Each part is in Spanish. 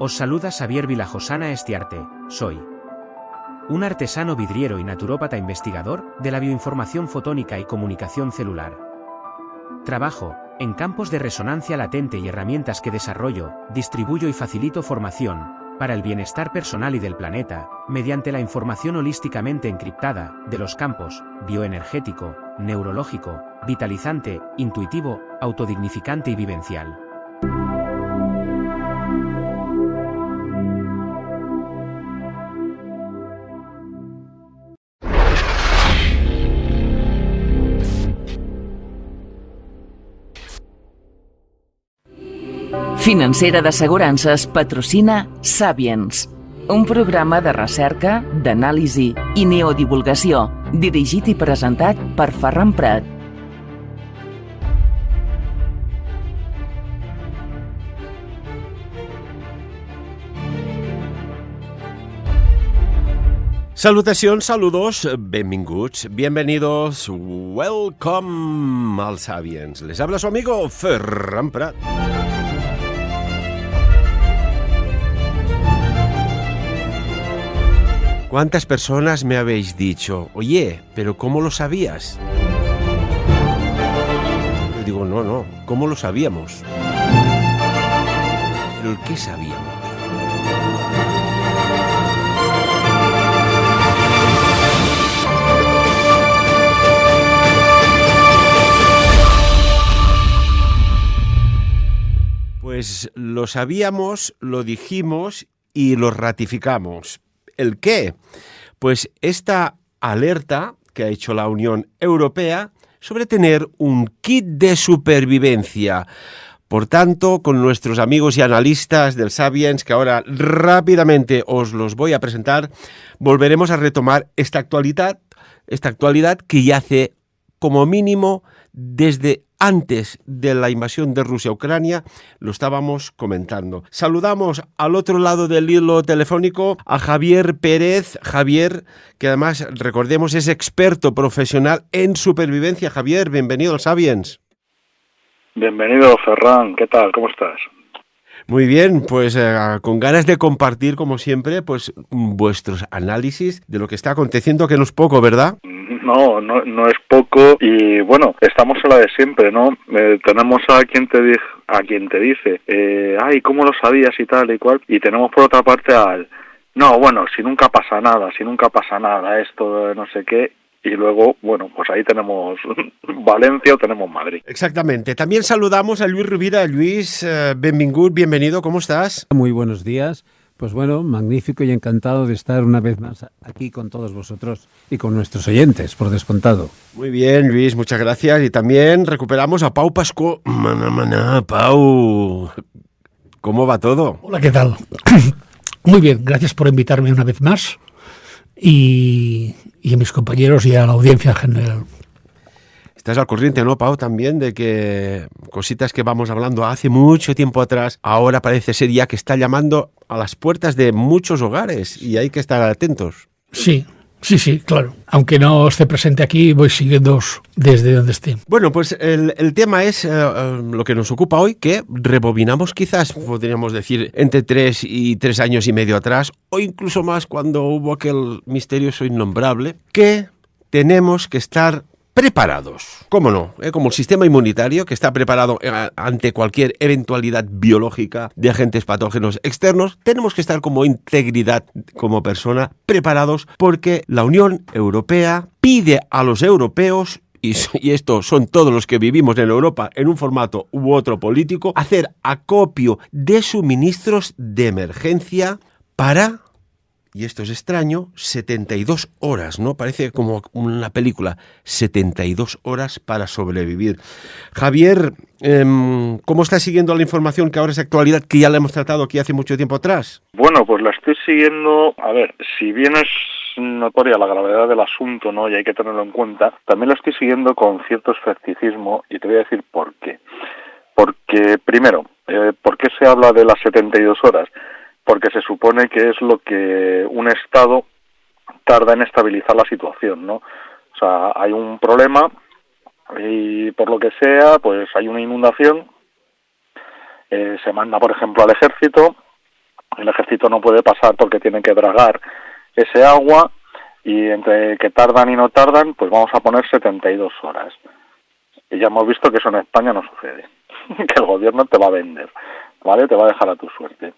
Os saluda Xavier Vilajosana Estiarte, soy un artesano vidriero y naturópata investigador de la bioinformación fotónica y comunicación celular. Trabajo en campos de resonancia latente y herramientas que desarrollo, distribuyo y facilito formación para el bienestar personal y del planeta, mediante la información holísticamente encriptada de los campos bioenergético, neurológico, vitalizante, intuitivo, autodignificante y vivencial. Financera d'Assegurances patrocina Sapiens, un programa de recerca, d'anàlisi i neodivulgació, dirigit i presentat per Ferran Prat. Salutacions, saludos, benvinguts, bienvenidos, welcome al Sapiens. Les habla su amigo Ferran Prat. ¿Cuántas personas me habéis dicho, oye, pero cómo lo sabías? Yo digo, no, ¿cómo lo sabíamos? ¿Pero el qué sabíamos? Pues lo sabíamos, lo dijimos y lo ratificamos. ¿El qué? Pues esta alerta que ha hecho la Unión Europea sobre tener un kit de supervivencia. Por tanto, con nuestros amigos y analistas del Sapiens, que ahora rápidamente os los voy a presentar, volveremos a retomar esta actualidad que yace como mínimo desde antes de la invasión de Rusia a Ucrania, lo estábamos comentando. Saludamos al otro lado del hilo telefónico a Javier Pérez. Javier, que además, recordemos, es experto profesional en supervivencia. Javier, bienvenido al Sapiens. Bienvenido, Ferran. ¿Qué tal? ¿Cómo estás? Muy bien, pues con ganas de compartir, como siempre, pues vuestros análisis de lo que está aconteciendo, que no es poco, ¿verdad? No es poco y bueno, estamos a la de siempre, ¿no? Tenemos a quien te dice, ay, ¿cómo lo sabías y tal y cual? Y tenemos por otra parte si nunca pasa nada, esto no sé qué. Y luego, bueno, pues ahí tenemos Valencia o tenemos Madrid. Exactamente. También saludamos a Luis Rovira. Luis, bienvenido, ¿cómo estás? Muy buenos días. Pues bueno, magnífico y encantado de estar una vez más aquí con todos vosotros y con nuestros oyentes, por descontado. Muy bien, Luis, muchas gracias. Y también recuperamos a Pau Pascual. Pau, ¿cómo va todo? Hola, ¿qué tal? Muy bien, gracias por invitarme una vez más y a mis compañeros y a la audiencia en general. Estás al corriente, ¿no, Pau? También de que cositas que vamos hablando hace mucho tiempo atrás, ahora parece ser ya que está llamando a las puertas de muchos hogares y hay que estar atentos. Sí, claro. Aunque no esté presente aquí, voy siguiendo desde donde esté. Bueno, pues el tema es lo que nos ocupa hoy, que rebobinamos quizás, podríamos decir, entre 3 y 3 años y medio atrás, o incluso más cuando hubo aquel misterioso innombrable, que tenemos que estar preparados. ¿Cómo no? Como el sistema inmunitario, que está preparado ante cualquier eventualidad biológica de agentes patógenos externos, tenemos que estar como integridad, como persona, preparados, porque la Unión Europea pide a los europeos, y estos son todos los que vivimos en Europa en un formato u otro político, hacer acopio de suministros de emergencia para... Y esto es extraño, 72 horas, ¿no? Parece como una película, 72 horas para sobrevivir. Javier, ¿cómo estás siguiendo la información que ahora es actualidad, que ya la hemos tratado aquí hace mucho tiempo atrás? Bueno, pues la estoy siguiendo, a ver, si bien es notoria la gravedad del asunto, ¿no? Y hay que tenerlo en cuenta, también la estoy siguiendo con cierto escepticismo y te voy a decir por qué. Porque, primero, ¿por qué se habla de las 72 horas? Porque se supone que es lo que un Estado tarda en estabilizar la situación, ¿no? O sea, hay un problema y por lo que sea, pues hay una inundación, se manda, por ejemplo, al ejército, El ejército no puede pasar porque tienen que dragar ese agua, y entre que tardan y no tardan, pues vamos a poner 72 horas. Y ya hemos visto que eso en España no sucede, que el gobierno te va a vender, ¿vale? Te va a dejar a tu suerte.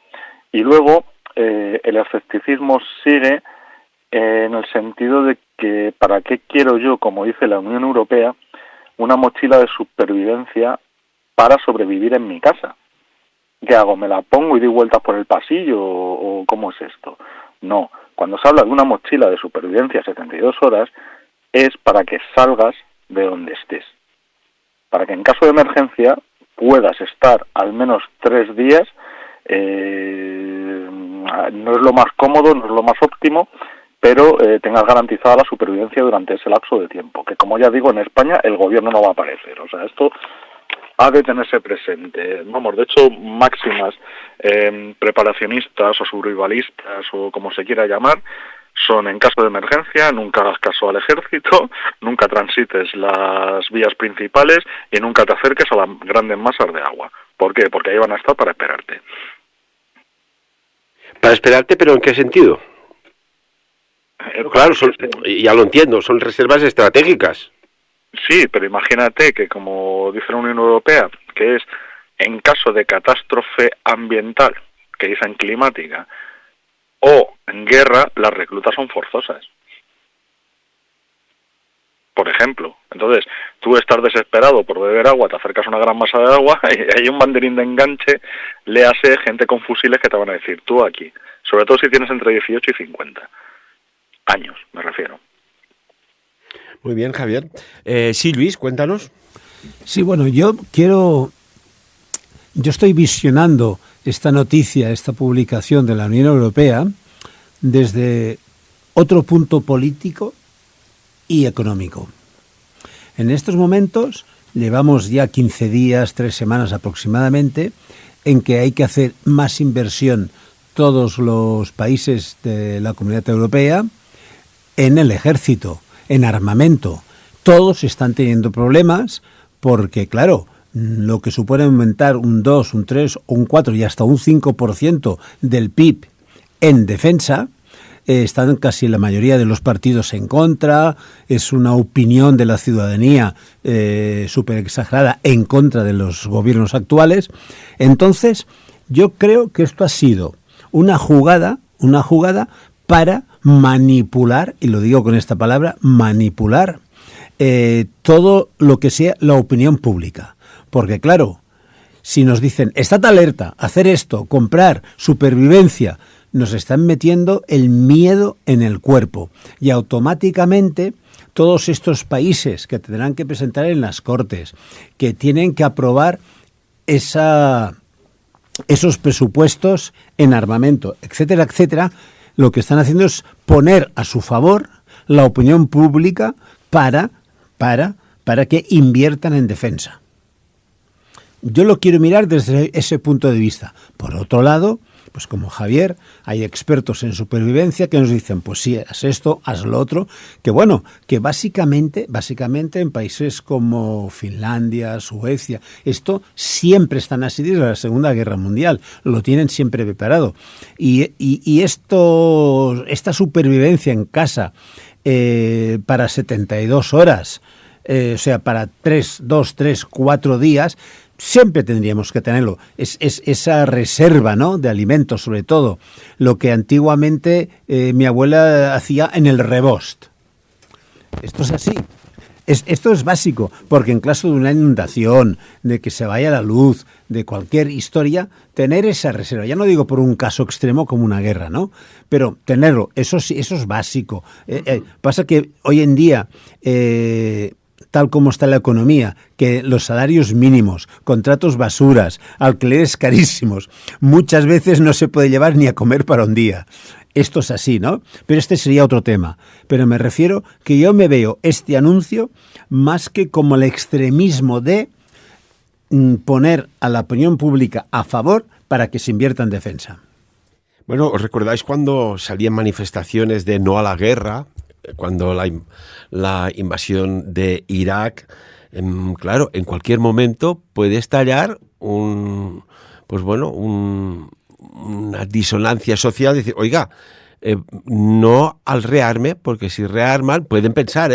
Y luego el escepticismo sigue en el sentido de que ¿para qué quiero yo, como dice la Unión Europea, una mochila de supervivencia para sobrevivir en mi casa? ¿Qué hago? ¿Me la pongo y doy vueltas por el pasillo o cómo es esto? No. Cuando se habla de una mochila de supervivencia 72 horas, es para que salgas de donde estés. Para que en caso de emergencia puedas estar al menos 3 días. No es lo más cómodo, no es lo más óptimo, pero tengas garantizada la supervivencia durante ese lapso de tiempo. Que, como ya digo, en España el gobierno no va a aparecer. O sea, esto ha de tenerse presente. Vamos, de hecho, máximas preparacionistas o survivalistas o como se quiera llamar, son: en caso de emergencia, nunca hagas caso al ejército, nunca transites las vías principales y nunca te acerques a las grandes masas de agua. ¿Por qué? Porque ahí van a estar para esperarte. ¿Para esperarte, pero en qué sentido? Claro, ya lo entiendo, son reservas estratégicas. Sí, pero imagínate que, como dice la Unión Europea, que es en caso de catástrofe ambiental, que dicen climática, o en guerra, las reclutas son forzosas. Por ejemplo. Entonces, tú estás desesperado por beber agua, te acercas a una gran masa de agua y hay un banderín de enganche, léase gente con fusiles que te van a decir, tú aquí. Sobre todo si tienes entre 18 y 50 años, me refiero. Muy bien, Javier. Sí, Luis, cuéntanos. Sí, bueno, yo estoy visionando esta noticia, esta publicación de la Unión Europea desde otro punto político y económico. En estos momentos llevamos ya 15 días, 3 semanas aproximadamente, en que hay que hacer más inversión todos los países de la Comunidad Europea en el ejército, en armamento. Todos están teniendo problemas porque, claro, lo que supone aumentar un 2, un 3, un 4 y hasta un 5% del PIB en defensa, están casi la mayoría de los partidos en contra, es una opinión de la ciudadanía súper exagerada en contra de los gobiernos actuales. Entonces, yo creo que esto ha sido una jugada para manipular, y lo digo con esta palabra, manipular todo lo que sea la opinión pública. Porque claro, si nos dicen, estad alerta, hacer esto, comprar, supervivencia, nos están metiendo el miedo en el cuerpo. Y automáticamente todos estos países que tendrán que presentar en las Cortes, que tienen que aprobar esos presupuestos en armamento, etcétera, etcétera, lo que están haciendo es poner a su favor la opinión pública para que inviertan en defensa. Yo lo quiero mirar desde ese punto de vista. Por otro lado, pues como Javier, hay expertos en supervivencia que nos dicen, pues sí, haz esto, haz lo otro, que bueno, que básicamente en países como Finlandia, Suecia, esto siempre están así desde la Segunda Guerra Mundial, lo tienen siempre preparado. Y esta supervivencia en casa para 72 horas, o sea, para 2, 3, 4 días, siempre tendríamos que tenerlo. Es esa reserva, ¿no?, de alimentos, sobre todo. Lo que antiguamente mi abuela hacía en el rebost. Esto es así. Esto es básico, porque en caso de una inundación, de que se vaya la luz, de cualquier historia, tener esa reserva. Ya no digo por un caso extremo como una guerra, ¿no? Pero tenerlo, eso sí, eso es básico. Pasa que hoy en día, tal como está la economía, que los salarios mínimos, contratos basuras, alquileres carísimos, muchas veces no se puede llevar ni a comer para un día. Esto es así, ¿no? Pero este sería otro tema. Pero me refiero que yo me veo este anuncio más que como el extremismo de poner a la opinión pública a favor para que se invierta en defensa. Bueno, ¿os recordáis cuando salían manifestaciones de no a la guerra? Cuando la invasión de Irak, claro, en cualquier momento puede estallar un una disonancia social, decir, oiga, no al rearme, porque si rearman pueden pensar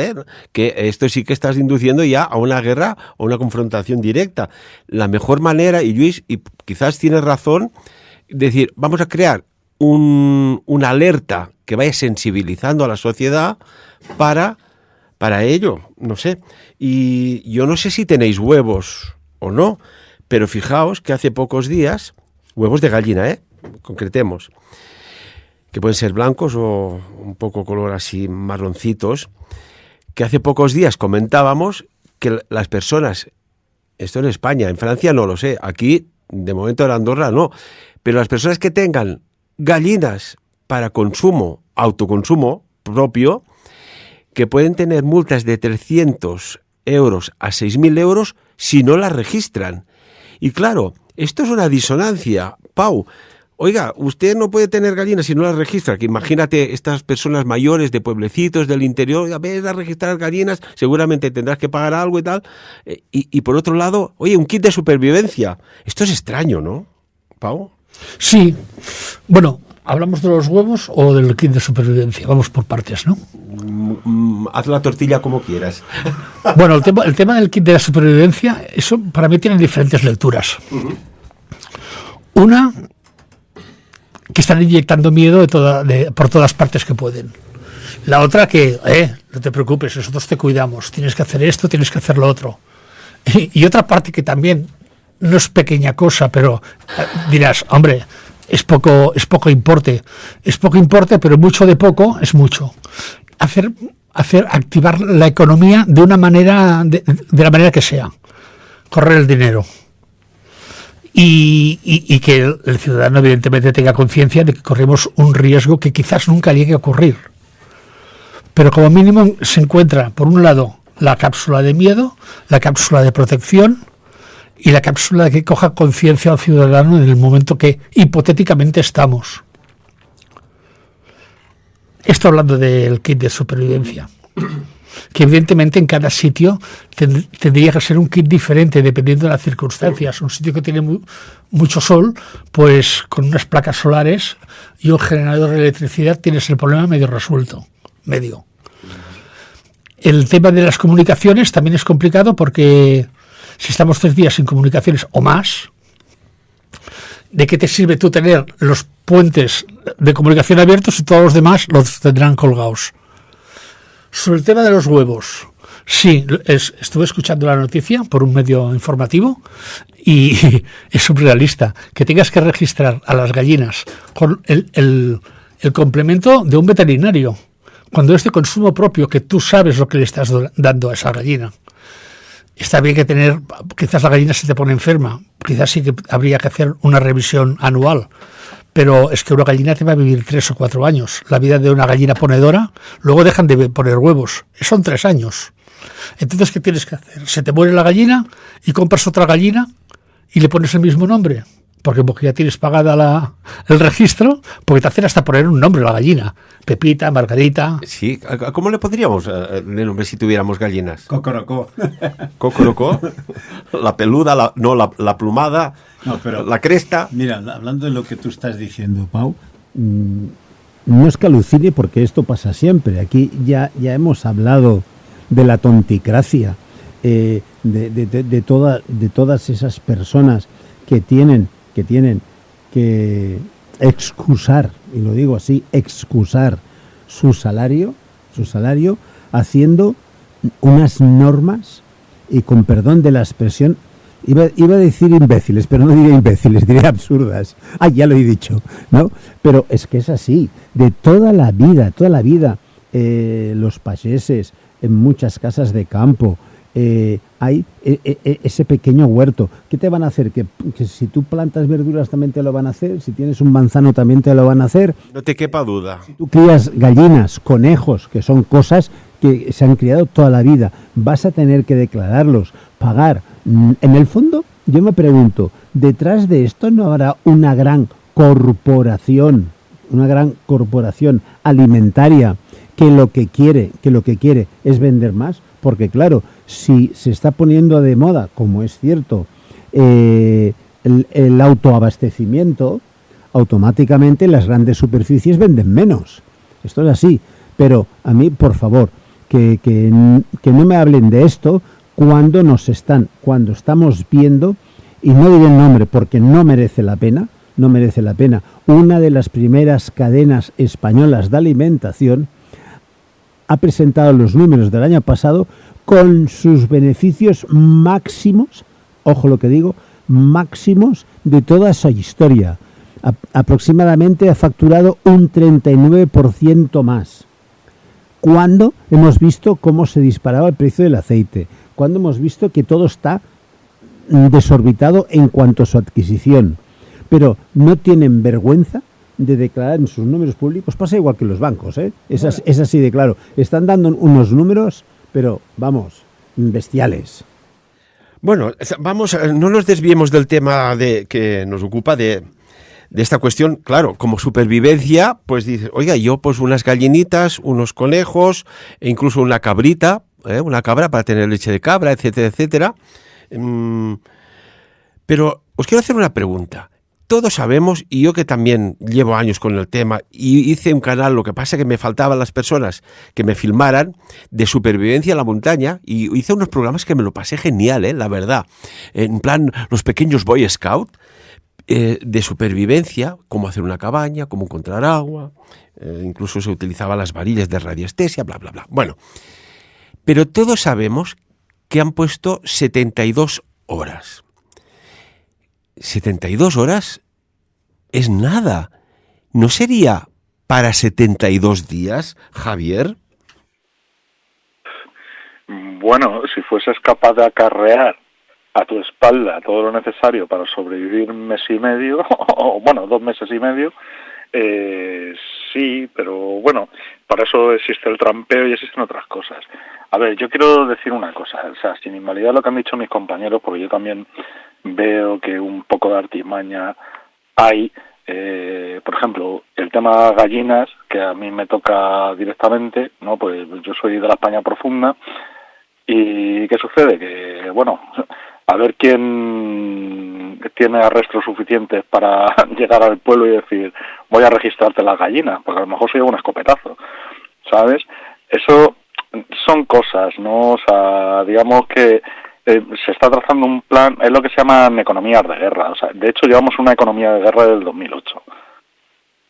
que esto sí que estás induciendo ya a una guerra o una confrontación directa. La mejor manera, y Luis, y quizás tienes razón, decir, vamos a crear una alerta que vaya sensibilizando a la sociedad para ello, no sé. Y yo no sé si tenéis huevos o no, pero fijaos que hace pocos días, huevos de gallina, concretemos, que pueden ser blancos o un poco color así marroncitos, que hace pocos días comentábamos que las personas, esto en España, en Francia no lo sé, aquí de momento en Andorra no, pero las personas que tengan gallinas para consumo, autoconsumo propio, que pueden tener multas de 300 euros a 6.000 euros si no las registran. Y claro, esto es una disonancia, Pau. Oiga, usted no puede tener gallinas si no las registra, que imagínate estas personas mayores de pueblecitos del interior, a ver, a registrar gallinas, seguramente tendrás que pagar algo y tal. Y por otro lado, oye, un kit de supervivencia. Esto es extraño, ¿no, Pau? Sí. Bueno, ¿hablamos de los huevos o del kit de supervivencia? Vamos por partes, ¿no? Haz la tortilla como quieras. Bueno, el tema del kit de la supervivencia, eso para mí tiene diferentes lecturas. Una, que están inyectando miedo por todas partes que pueden. La otra que, no te preocupes, nosotros te cuidamos, tienes que hacer esto, tienes que hacer lo otro. Y otra parte que también no es pequeña cosa, pero dirás, hombre, es poco importe, pero mucho de poco es mucho. Activar la economía de una manera, de la manera que sea, correr el dinero. Y que el ciudadano evidentemente tenga conciencia de que corremos un riesgo que quizás nunca llegue a ocurrir. Pero como mínimo se encuentra, por un lado, la cápsula de miedo, la cápsula de protección y la cápsula de que coja conciencia al ciudadano en el momento que hipotéticamente estamos. Esto hablando del kit de supervivencia, que evidentemente en cada sitio tendría que ser un kit diferente dependiendo de las circunstancias. Un sitio que tiene mucho sol, pues con unas placas solares y un generador de electricidad tienes el problema medio resuelto. El tema de las comunicaciones también es complicado porque si estamos 3 días sin comunicaciones o más, ¿de qué te sirve tú tener los puentes de comunicación abiertos si todos los demás los tendrán colgados? Sobre el tema de los huevos, sí, estuve escuchando la noticia por un medio informativo y es surrealista que tengas que registrar a las gallinas con el complemento de un veterinario, cuando es de consumo propio, que tú sabes lo que le estás dando a esa gallina. Está bien que quizás la gallina se te pone enferma, quizás sí que habría que hacer una revisión anual, pero es que una gallina te va a vivir 3 o 4 años. La vida de una gallina ponedora, luego dejan de poner huevos, son 3 años. Entonces, ¿qué tienes que hacer? Se te muere la gallina y compras otra gallina y le pones el mismo nombre, porque ya tienes pagada el registro, porque te hacen hasta poner un nombre a la gallina. Pepita, Margarita. Sí, ¿cómo le pondríamos el nombre si tuviéramos gallinas? Cocorocó. Cocorocó, la peluda, la plumada, no, pero, la cresta. Mira, hablando de lo que tú estás diciendo, Pau, no es que alucine porque esto pasa siempre. Aquí ya hemos hablado de la tonticracia, de todas esas personas que tienen que excusar, y lo digo así, excusar su salario haciendo unas normas, y con perdón de la expresión, iba a decir imbéciles, pero no diré imbéciles, diré absurdas. Ya lo he dicho, ¿no? Pero es que es así, de toda la vida, los payeses en muchas casas de campo, hay ese pequeño huerto. ¿Qué te van a hacer? ¿Que si tú plantas verduras también te lo van a hacer? Si tienes un manzano también te lo van a hacer. No te quepa duda. Si tú crías gallinas, conejos, que son cosas que se han criado toda la vida, vas a tener que declararlos, pagar. En el fondo, yo me pregunto, ¿detrás de esto no habrá una gran corporación alimentaria que lo que quiere es vender más? Porque claro, si se está poniendo de moda, como es cierto, el autoabastecimiento, automáticamente las grandes superficies venden menos. Esto es así. Pero a mí, por favor, que no me hablen de esto cuando estamos viendo, y no diré el nombre porque no merece la pena, una de las primeras cadenas españolas de alimentación ha presentado los números del año pasado con sus beneficios máximos, ojo lo que digo, máximos de toda su historia. Aproximadamente ha facturado un 39% más. Cuando hemos visto cómo se disparaba el precio del aceite, cuando hemos visto que todo está desorbitado en cuanto a su adquisición, pero no tienen vergüenza de declarar en sus números públicos. Pasa igual que los bancos, ¿eh? Es así de claro. Están dando unos números, pero vamos, bestiales. Bueno, vamos, no nos desviemos del tema que nos ocupa de esta cuestión. Claro, como supervivencia, pues dices, oiga, yo pues unas gallinitas, unos conejos, e incluso una cabrita, una cabra para tener leche de cabra, etcétera, etcétera. Pero os quiero hacer una pregunta. Todos sabemos, y yo que también llevo años con el tema, y hice un canal, lo que pasa es que me faltaban las personas que me filmaran, de supervivencia en la montaña, y hice unos programas que me lo pasé genial, la verdad. En plan, los pequeños Boy Scout, de supervivencia, cómo hacer una cabaña, cómo encontrar agua, incluso se utilizaban las varillas de radiestesia, bla, bla, bla. Bueno, pero todos sabemos que han puesto 72 horas. 72 horas es nada. ¿No sería para 72 días, Javier? Bueno, si fueses capaz de acarrear a tu espalda todo lo necesario para sobrevivir un mes y medio, o bueno, 2 meses y medio, sí, pero bueno, para eso existe el trampeo y existen otras cosas. A ver, yo quiero decir una cosa, o sea, sin invalidar lo que han dicho mis compañeros, porque yo también veo que un poco de artimaña hay. Por ejemplo, el tema gallinas, que a mí me toca directamente, ¿no? Pues yo soy de la España profunda, y ¿qué sucede? Que, bueno, a ver quién tiene arrestos suficientes para llegar al pueblo y decir, voy a registrarte las gallinas, porque a lo mejor se lleva un escopetazo, ¿sabes? Eso son cosas, ¿no? O sea, digamos que se está trazando un plan, es lo que se llama economías de guerra. O sea, de hecho, llevamos una economía de guerra del 2008,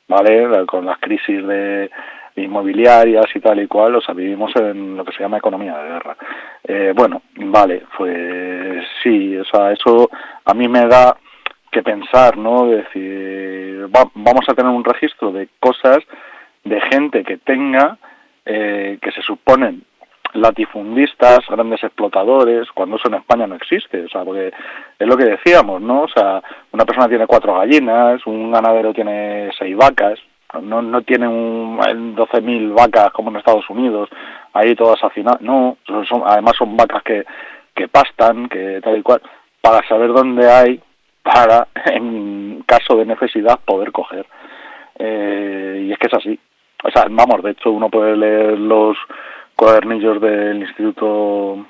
¿vale? Con las crisis de inmobiliarias y tal y cual, o sea, vivimos en lo que se llama economía de guerra. Bueno, vale, pues sí, o sea, eso a mí me da que pensar, ¿no? Decir, vamos a tener un registro de cosas, de gente que tenga, que se suponen latifundistas, grandes explotadores, cuando eso en España no existe, o sea, porque es lo que decíamos, ¿no? O sea, una persona tiene 4 gallinas, un ganadero tiene 6 vacas, no tiene 12.000 vacas como en Estados Unidos, ahí todas hacinadas, no, además son vacas que pastan, que tal y cual, para saber dónde hay, para, en caso de necesidad, poder coger. Y es que es así. O sea, vamos, de hecho uno puede leer los cuadernillos del Instituto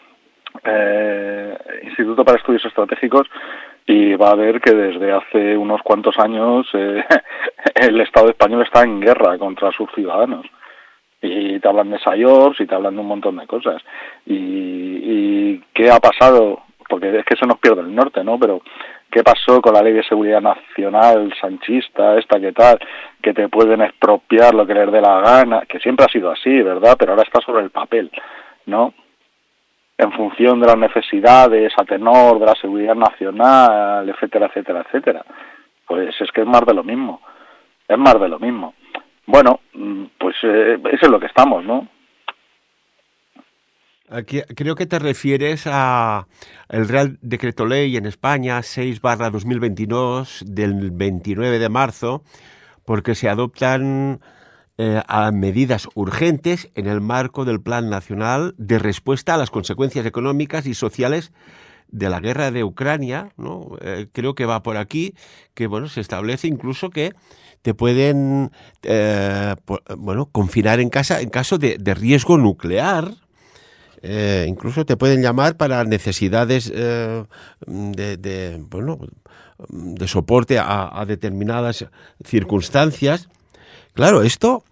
para Estudios Estratégicos y va a ver que desde hace unos cuantos años el Estado español está en guerra contra sus ciudadanos. Y te hablan de SAIORS y te hablan de un montón de cosas. ¿Y qué ha pasado? Porque es que se nos pierde el norte, ¿no? Pero ¿qué pasó con la Ley de Seguridad Nacional sanchista, esta que tal, que te pueden expropiar lo que les dé la gana? Que siempre ha sido así, ¿verdad? Pero ahora está sobre el papel, ¿no? En función de las necesidades, a tenor de la seguridad nacional, etcétera, etcétera, etcétera. Pues es que es más de lo mismo. Es más de lo mismo. Bueno, pues eso es lo que estamos, ¿no? Aquí, creo que te refieres a el Real Decreto Ley en España 6/2022 del 29 de marzo, porque se adoptan a medidas urgentes en el marco del Plan Nacional de Respuesta a las Consecuencias Económicas y Sociales de la Guerra de Ucrania, ¿no? Creo que va por aquí, que bueno, se establece incluso que te pueden confinar en casa en caso de riesgo nuclear. Incluso te pueden llamar para necesidades de soporte a determinadas circunstancias. Claro, esto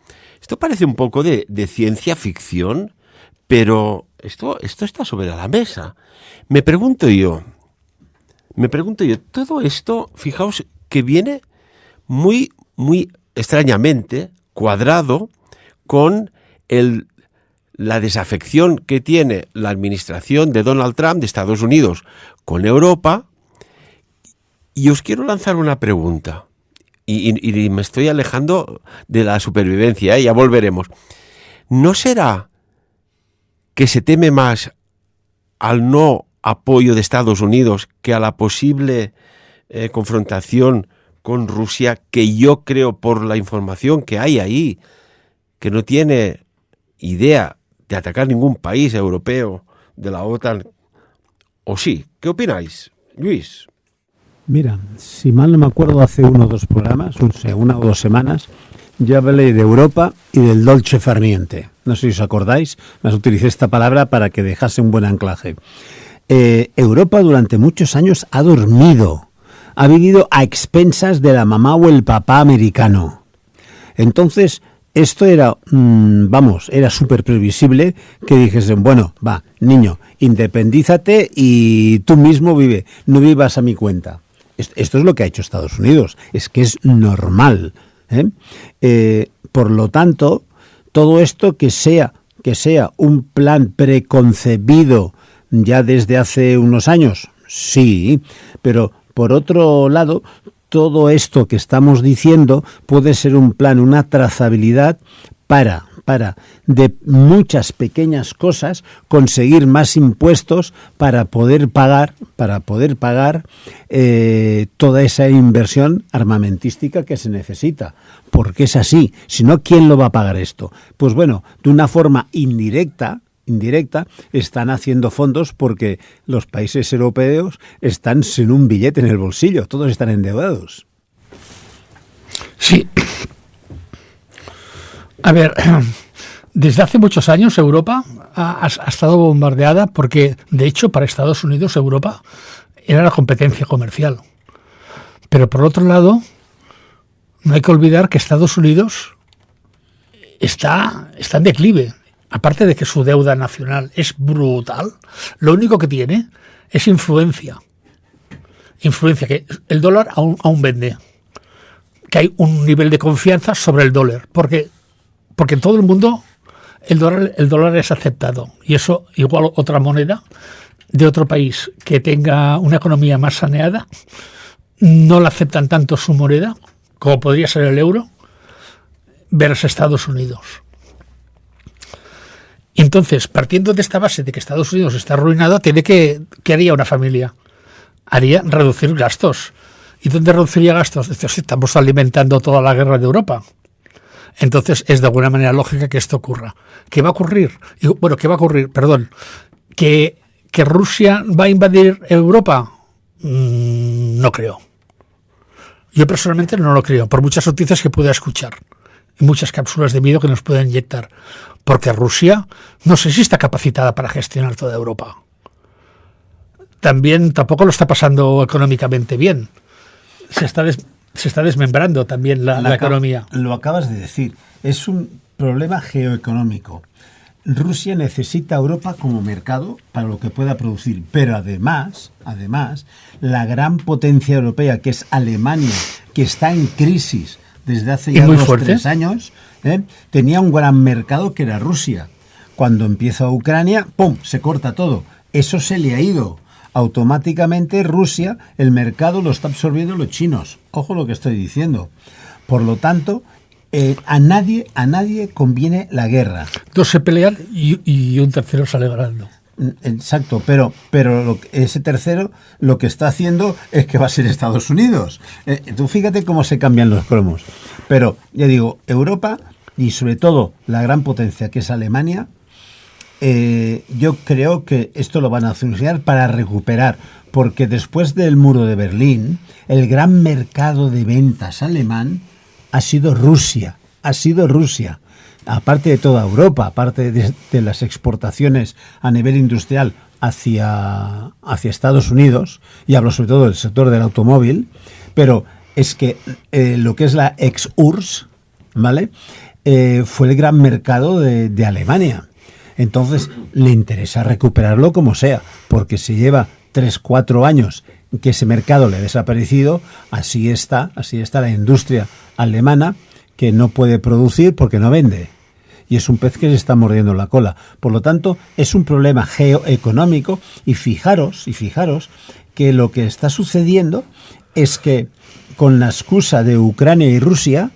parece un poco de ciencia ficción, pero esto está sobre la mesa. Me pregunto yo, todo esto, fijaos que viene muy, muy extrañamente cuadrado con la desafección que tiene la administración de Donald Trump de Estados Unidos con Europa. Y os quiero lanzar una pregunta. Y me estoy alejando de la supervivencia, ya volveremos. ¿No será que se teme más al no apoyo de Estados Unidos que a la posible confrontación con Rusia, que yo creo, por la información que hay ahí, que no tiene idea de atacar ningún país europeo de la OTAN? ¿O sí? ¿Qué opináis, Luis? Mira, si mal no me acuerdo, hace 1 o 2 programas, una o 2 semanas, yo hablé de Europa y del dolce far niente. No sé si os acordáis, más utilicé esta palabra para que dejase un buen anclaje. Europa durante muchos años ha dormido, ha vivido a expensas de la mamá o el papá americano. Entonces, esto era, era súper previsible que dijesen, bueno, va, niño, independízate y tú mismo vive, no vivas a mi cuenta. Esto es lo que ha hecho Estados Unidos, es que es normal. Por lo tanto, todo esto que sea un plan preconcebido ya desde hace unos años, sí, pero por otro lado, todo esto que estamos diciendo puede ser un plan, una trazabilidad para de muchas pequeñas cosas conseguir más impuestos para poder pagar toda esa inversión armamentística que se necesita, porque es así. Si no, ¿quién lo va a pagar esto? Pues bueno, de una forma indirecta están haciendo fondos porque los países europeos están sin un billete en el bolsillo, todos están endeudados. Sí. A ver, desde hace muchos años Europa ha estado bombardeada porque, de hecho, para Estados Unidos Europa era la competencia comercial. Pero por otro lado, no hay que olvidar que Estados Unidos está en declive. Aparte de que su deuda nacional es brutal, lo único que tiene es influencia. Influencia que el dólar aún vende. Que hay un nivel de confianza sobre el dólar. Porque en todo el mundo el dólar es aceptado. Y eso, igual otra moneda de otro país que tenga una economía más saneada, no la aceptan tanto su moneda, como podría ser el euro, versus Estados Unidos. Entonces, partiendo de esta base de que Estados Unidos está arruinado, ¿qué haría una familia? Haría reducir gastos. ¿Y dónde reduciría gastos? Estamos alimentando toda la guerra de Europa. Entonces, es de alguna manera lógica que esto ocurra. ¿Qué va a ocurrir? ¿Qué va a ocurrir? Perdón. ¿Que Rusia va a invadir Europa? No creo. Yo personalmente no lo creo, por muchas noticias que pueda escuchar y muchas cápsulas de miedo que nos pueden inyectar. Porque Rusia no sé si está capacitada para gestionar toda Europa. Tampoco lo está pasando económicamente bien. Se está desmembrando también la economía. Lo acabas de decir. Es un problema geoeconómico. Rusia necesita a Europa como mercado para lo que pueda producir. Pero además, la gran potencia europea, que es Alemania, que está en crisis desde hace ya 2 o 3 años, tenía un gran mercado que era Rusia. Cuando empieza Ucrania, ¡pum!, se corta todo. Eso se le ha ido. Automáticamente Rusia, el mercado lo está absorbiendo los chinos. Ojo lo que estoy diciendo. Por lo tanto, a nadie conviene la guerra. 2 se pelean y un tercero sale ganando. Exacto, pero ese tercero lo que está haciendo es que va a ser Estados Unidos. Tú fíjate cómo se cambian los cromos. Pero, ya digo, Europa y sobre todo la gran potencia que es Alemania, yo creo que esto lo van a funcionar para recuperar, porque después del muro de Berlín, el gran mercado de ventas alemán ha sido Rusia. aparte de toda Europa, aparte de las exportaciones a nivel industrial hacia Estados Unidos, y hablo sobre todo del sector del automóvil, pero es que lo que es la ex-URSS, ¿vale? Fue el gran mercado de Alemania. Entonces le interesa recuperarlo como sea, porque si lleva 3-4 años que ese mercado le ha desaparecido, así está la industria alemana, que no puede producir porque no vende. Y es un pez que se está mordiendo la cola. Por lo tanto, es un problema geoeconómico, y fijaros que lo que está sucediendo es que con la excusa de Ucrania y Rusia,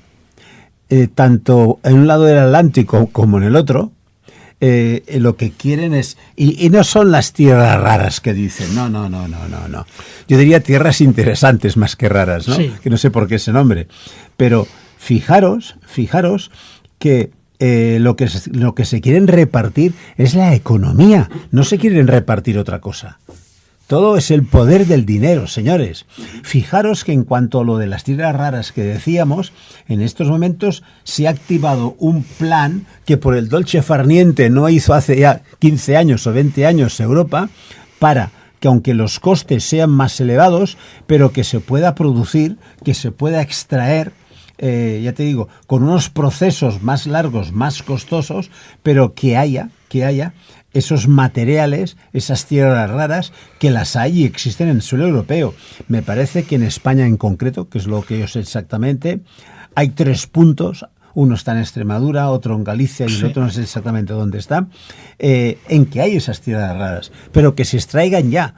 tanto en un lado del Atlántico como en el otro, lo que quieren es... Y no son las tierras raras que dicen, no. Yo diría tierras interesantes más que raras, ¿no? Sí. Que no sé por qué ese nombre. Pero fijaros que lo que se quieren repartir es la economía, no se quieren repartir otra cosa. Todo es el poder del dinero, señores. Fijaros que en cuanto a lo de las tierras raras que decíamos, en estos momentos se ha activado un plan que por el dolce far niente no hizo hace ya 15 años o 20 años Europa, para que aunque los costes sean más elevados, pero que se pueda producir, que se pueda extraer, ya te digo, con unos procesos más largos, más costosos, pero que haya esos materiales, esas tierras raras, que las hay y existen en el suelo europeo. Me parece que en España en concreto, que es lo que yo sé exactamente, hay 3 puntos, uno está en Extremadura, otro en Galicia y el otro no sé exactamente dónde está, en que hay esas tierras raras, pero que se extraigan ya.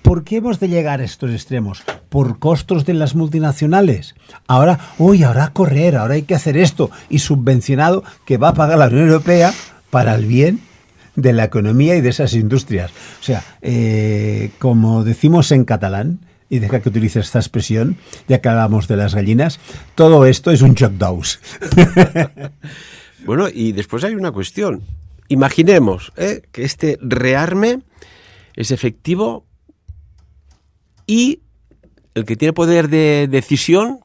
¿Por qué hemos de llegar a estos extremos? ¿Por costos de las multinacionales? Ahora a correr, ahora hay que hacer esto, y subvencionado que va a pagar la Unión Europea para el bien de la economía y de esas industrias. O sea, como decimos en catalán, y deja que utilice esta expresión, ya que hablamos de las gallinas, todo esto es un joc d'ous. Bueno, y después hay una cuestión. Imaginemos que este rearme es efectivo y el que tiene poder de decisión,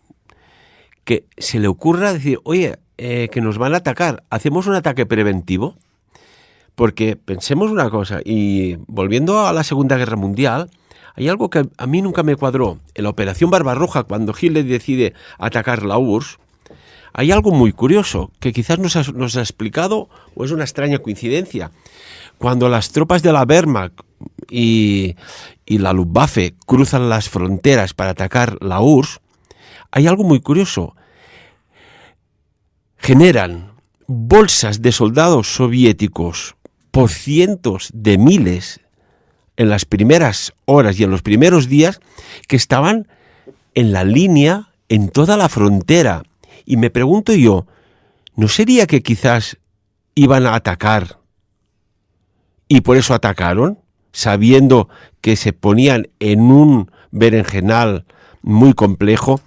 que se le ocurra decir, oye, que nos van a atacar, ¿hacemos un ataque preventivo? Porque pensemos una cosa, y volviendo a la Segunda Guerra Mundial, hay algo que a mí nunca me cuadró. En la Operación Barbarroja, cuando Hitler decide atacar la URSS, hay algo muy curioso, que quizás nos ha explicado, o es una extraña coincidencia. Cuando las tropas de la Wehrmacht y la Luftwaffe cruzan las fronteras para atacar la URSS, hay algo muy curioso. Generan bolsas de soldados soviéticos por cientos de miles en las primeras horas y en los primeros días, que estaban en la línea, en toda la frontera. Y me pregunto yo, ¿no sería que quizás iban a atacar y por eso atacaron, sabiendo que se ponían en un berenjenal muy complejo,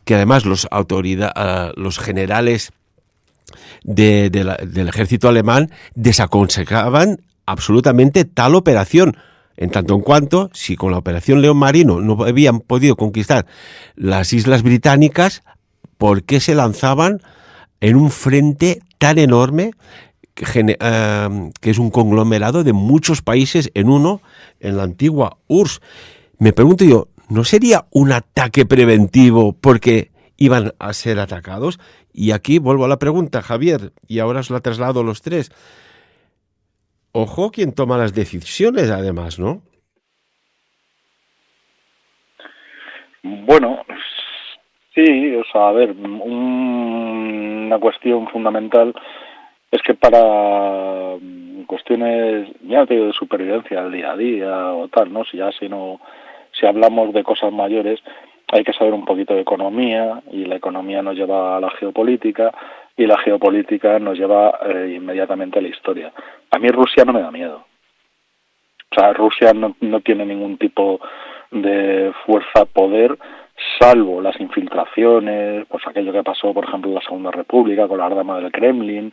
que además los generales del ejército alemán desaconsejaban absolutamente tal operación, en tanto en cuanto, si con la operación León Marino no habían podido conquistar las Islas Británicas, ¿por qué se lanzaban en un frente tan enorme que es un conglomerado de muchos países en la antigua URSS? Me pregunto yo, ¿no sería un ataque preventivo porque iban a ser atacados? Y aquí vuelvo a la pregunta, Javier, y ahora os la traslado a los 3. Ojo quien toma las decisiones, además, ¿no? Bueno, sí, o sea, a ver, una cuestión fundamental es que para cuestiones, ya no te digo de supervivencia al día a día o tal, ¿no? Si hablamos de cosas mayores, hay que saber un poquito de economía, y la economía nos lleva a la geopolítica, y la geopolítica nos lleva inmediatamente a la historia. A mí Rusia no me da miedo. O sea, Rusia no tiene ningún tipo de fuerza, poder, salvo las infiltraciones, pues aquello que pasó, por ejemplo, en la Segunda República con la Dama del Kremlin,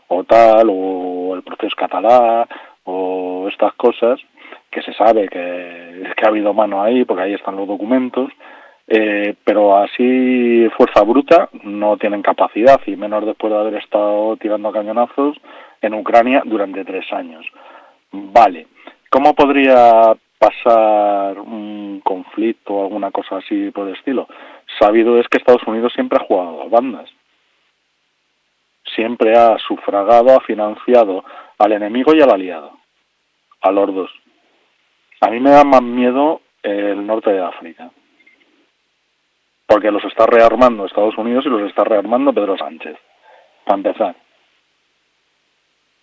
o tal, o el proceso catalán, o estas cosas, que se sabe que ha habido mano ahí, porque ahí están los documentos, pero así fuerza bruta no tienen capacidad, y menos después de haber estado tirando cañonazos en Ucrania durante 3 años. Vale, ¿cómo podría pasar un conflicto o alguna cosa así por el estilo? Sabido es que Estados Unidos siempre ha jugado a 2 bandas. Siempre ha sufragado, ha financiado al enemigo y al aliado, a los dos. A mí me da más miedo el norte de África, porque los está rearmando Estados Unidos y los está rearmando Pedro Sánchez, para empezar.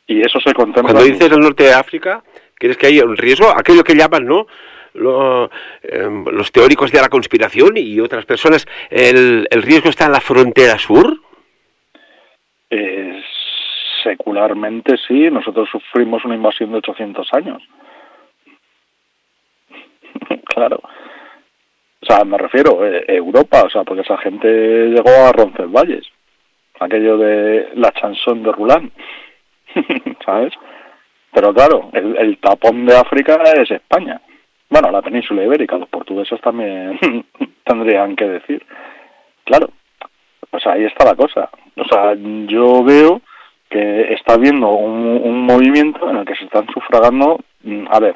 Y eso se contempla... Cuando dices el norte de África, ¿crees que hay un riesgo? Aquello que llaman, ¿no?, los teóricos de la conspiración y otras personas, ¿el riesgo está en la frontera sur? Secularmente sí, nosotros sufrimos una invasión de 800 años. Claro. O sea, me refiero, Europa, o sea, porque esa gente llegó a Roncesvalles, aquello de la chanson de Roland, ¿sabes? Pero claro, el tapón de África es España. Bueno, la península ibérica, los portugueses también tendrían que decir. Claro, pues ahí está la cosa. O sea, yo veo que está habiendo un movimiento en el que se están sufragando. A ver,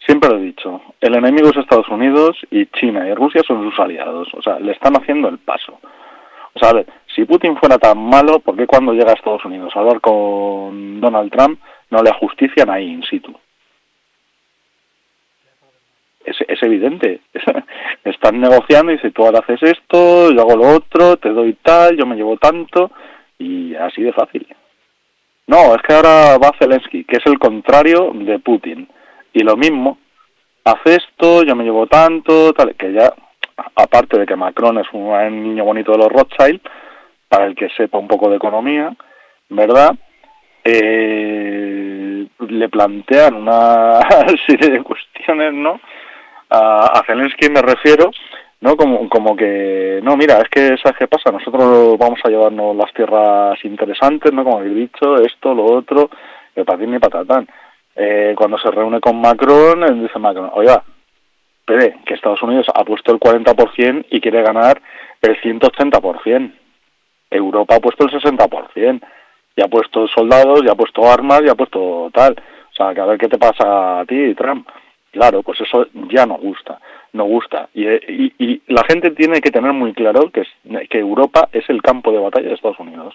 siempre lo he dicho, el enemigo es Estados Unidos y China y Rusia son sus aliados. O sea, le están haciendo el paso. O sea, a ver, si Putin fuera tan malo, ¿por qué cuando llega a Estados Unidos a hablar con Donald Trump no le ajustician ahí in situ? Es evidente. Están negociando y dicen, tú ahora haces esto, yo hago lo otro, te doy tal, yo me llevo tanto, y así de fácil. No, es que ahora va Zelensky, que es el contrario de Putin, y lo mismo, hace esto, yo me llevo tanto, tal, que ya, aparte de que Macron es un niño bonito de los Rothschild, para el que sepa un poco de economía, ¿verdad?, le plantean una serie de cuestiones, ¿no?, a Zelensky me refiero, ¿no?, como que, no, mira, es que, ¿sabes qué pasa? Nosotros vamos a llevarnos las tierras interesantes, ¿no?, como habéis dicho, esto, lo otro, patín y patatán. Cuando se reúne con Macron, dice Macron, oiga, espere, que Estados Unidos ha puesto el 40% y quiere ganar el 180%. Europa ha puesto el 60%. Y ha puesto soldados, y ha puesto armas, y ha puesto tal. O sea, que a ver qué te pasa a ti, Trump. Claro, pues eso ya no gusta. Y la gente tiene que tener muy claro que Europa es el campo de batalla de Estados Unidos.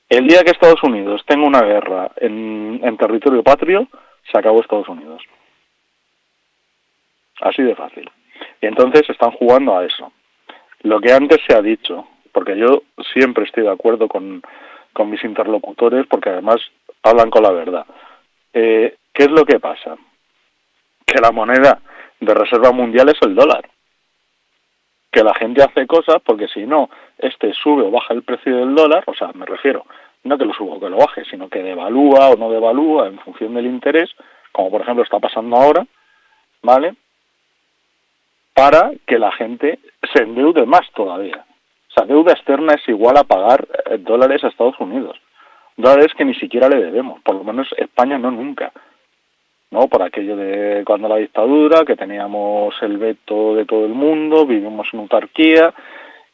El día que Estados Unidos tenga una guerra en territorio patrio, se acabó Estados Unidos. Así de fácil. Y entonces están jugando a eso. Lo que antes se ha dicho, porque yo siempre estoy de acuerdo con mis interlocutores, porque además hablan con la verdad. ¿Qué es lo que pasa? Que la moneda de reserva mundial es el dólar. Que la gente hace cosas porque si no, sube o baja el precio del dólar, o sea, me refiero, no que lo suba o que lo baje, sino que devalúa o no devalúa en función del interés, como por ejemplo está pasando ahora, ¿vale?, para que la gente se endeude más todavía. O sea, deuda externa es igual a pagar dólares a Estados Unidos. Dólares que ni siquiera le debemos, por lo menos España no nunca. ¿No? Por aquello de cuando la dictadura, que teníamos el veto de todo el mundo, vivimos en autarquía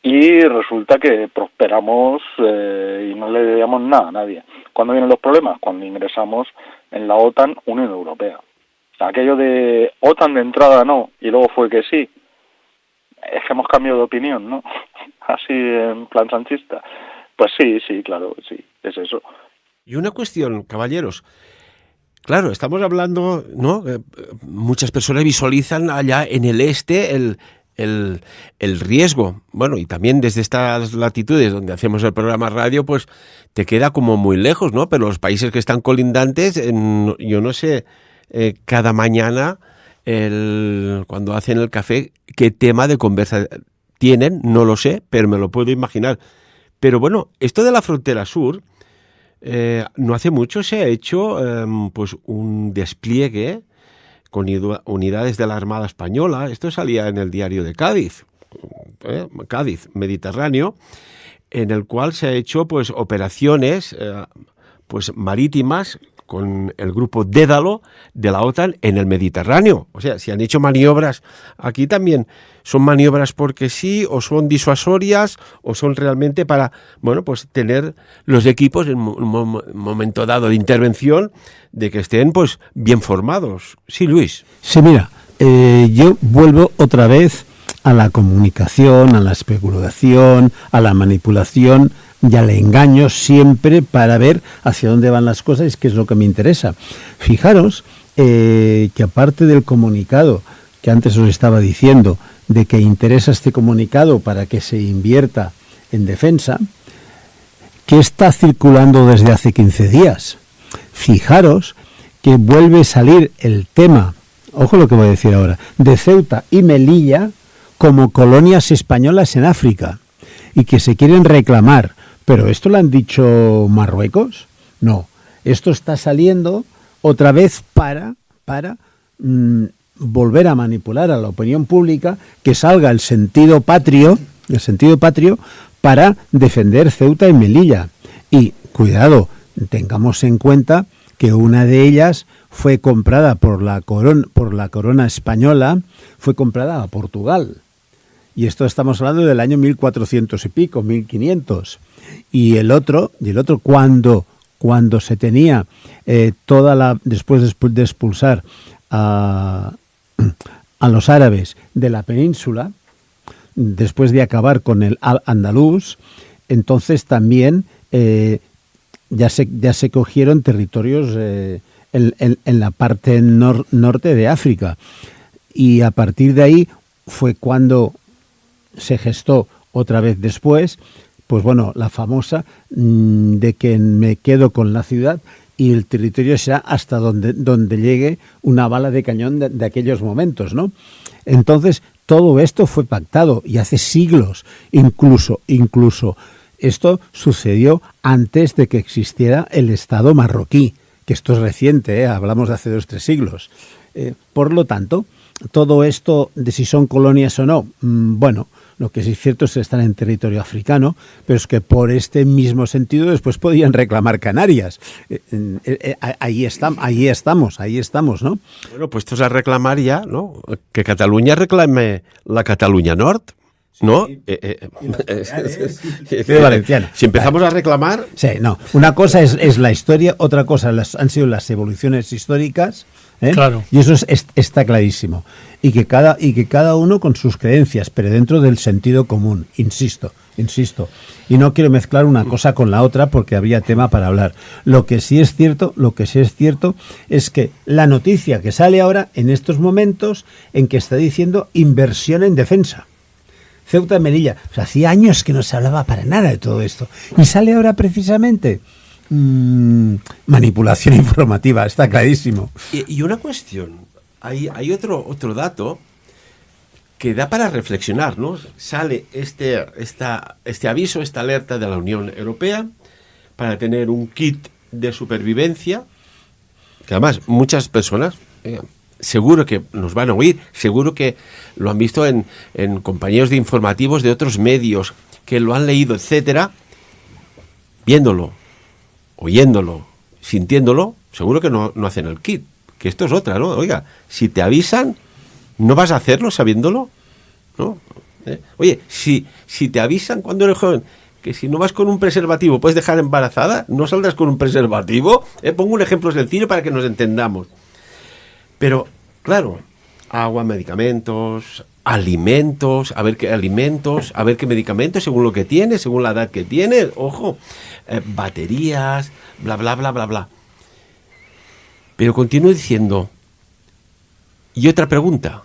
y resulta que prosperamos y no le debíamos nada a nadie. ¿Cuándo vienen los problemas? Cuando ingresamos en la OTAN, Unión Europea. Aquello de OTAN de entrada no, y luego fue que sí. Es que hemos cambiado de opinión, ¿no? Así en plan sanchista. Pues sí, claro, sí, es eso. Y una cuestión, caballeros. Claro, estamos hablando, ¿no? Muchas personas visualizan allá en el este el riesgo. Bueno, y también desde estas latitudes donde hacemos el programa radio, pues te queda como muy lejos, ¿no? Pero los países que están colindantes, yo no sé, cada mañana, cuando hacen el café, qué tema de conversa tienen, no lo sé, pero me lo puedo imaginar. Pero bueno, esto de la frontera sur... no hace mucho se ha hecho pues un despliegue con unidades de la Armada Española. Esto salía en el diario de Cádiz, Cádiz, Mediterráneo, en el cual se ha hecho pues operaciones pues marítimas con el grupo Dédalo de la OTAN en el Mediterráneo. O sea, si han hecho maniobras aquí también, ¿son maniobras porque sí, o son disuasorias, o son realmente para, bueno, pues tener los equipos en un momento dado de intervención, de que estén pues bien formados? Sí, Luis. Sí, mira, yo vuelvo otra vez a la comunicación, a la especulación, a la manipulación y al engaño, siempre para ver hacia dónde van las cosas y qué es lo que me interesa. Fijaros que aparte del comunicado que antes os estaba diciendo, de que interesa este comunicado para que se invierta en defensa, que está circulando desde hace 15 días. Fijaros que vuelve a salir el tema, ojo lo que voy a decir ahora, de Ceuta y Melilla como colonias españolas en África y que se quieren reclamar. ¿Pero esto lo han dicho Marruecos? No, esto está saliendo otra vez para volver a manipular a la opinión pública, que salga el sentido patrio para defender Ceuta y Melilla. Y cuidado, tengamos en cuenta que una de ellas fue comprada por la corona española, fue comprada a Portugal. Y esto estamos hablando del año 1400 y pico, 1500. Y el otro cuando se tenía después de expulsar a los árabes de la península, después de acabar con el Al-Andalus, entonces también ya se cogieron territorios en la parte norte de África. Y a partir de ahí fue cuando se gestó otra vez después, pues bueno, la famosa de que me quedo con la ciudad y el territorio será hasta donde llegue una bala de cañón de aquellos momentos, ¿no? Entonces, todo esto fue pactado y hace siglos, incluso esto sucedió antes de que existiera el Estado marroquí, que esto es reciente, hablamos de hace 2 o 3 siglos. Por lo tanto, todo esto de si son colonias o no, bueno, lo que sí es cierto es que están en territorio africano, pero es que por este mismo sentido después podían reclamar Canarias. Ahí estamos, ¿no? Bueno, puestos a reclamar ya, ¿no? Que Cataluña reclame la Cataluña Norte, ¿no? Sí. Valenciana. Si empezamos a reclamar... Sí, no. Una cosa es la historia, otra cosa han sido las evoluciones históricas, ¿eh? Claro. Y eso está clarísimo. Y que cada uno con sus creencias, pero dentro del sentido común, insisto. Y no quiero mezclar una cosa con la otra porque habría tema para hablar. Lo que sí es cierto es que la noticia que sale ahora en estos momentos en que está diciendo inversión en defensa. Ceuta y Melilla. O sea, hacía años que no se hablaba para nada de todo esto. Y sale ahora precisamente manipulación informativa, está clarísimo. Y una cuestión, hay otro dato que da para reflexionar, ¿no? Sale este aviso, esta alerta de la Unión Europea para tener un kit de supervivencia, que además muchas personas... seguro que nos van a oír, seguro que lo han visto en compañeros de informativos de otros medios, que lo han leído, etcétera, viéndolo, oyéndolo, sintiéndolo, seguro que no hacen el kit, que esto es otra, ¿no? Oiga, si te avisan, ¿no vas a hacerlo sabiéndolo? ¿No? Oye, si te avisan cuando eres joven, que si no vas con un preservativo puedes dejar embarazada, no saldrás con un preservativo. Pongo un ejemplo sencillo para que nos entendamos. Pero, claro, agua, medicamentos, alimentos, a ver qué medicamentos, según lo que tiene, según la edad que tiene, ojo, baterías, bla, bla, bla, bla, bla. Pero continúo diciendo, y otra pregunta,